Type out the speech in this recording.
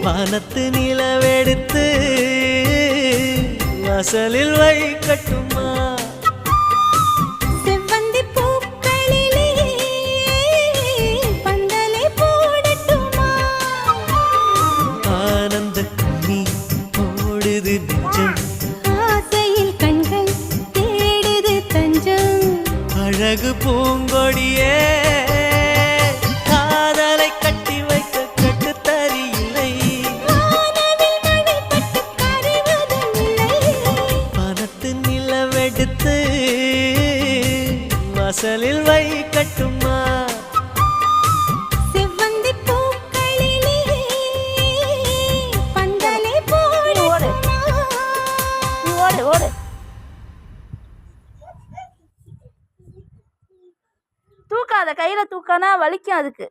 வானத்து நிலவெடுத்து வாசலில் வைக்கட்டுமா? செவ்வந்தி பூக்களிலே பந்தலை போடட்டுமா? ஆனந்த கண்ணீர் ஓடுது நெஞ்சம், ஆசையில் கண்கள் தேடுது தஞ்சம். அழகு பூங்கொடியே காதலை கட்டி வைக்க கட்டுத்தறியில்லை. வானவில் மழை பட்டு கரைவதும் இல்லை. வானத்து நிலவெடுத்து வாசலில் வைக்கட்டுமா? செவ்வந்தி பூக்களிலே பந்தலை போடட்டுமா? ஓடு ஓடு. தூக்காத, கையில தூக்கானா வலிக்கும் அதுக்கு.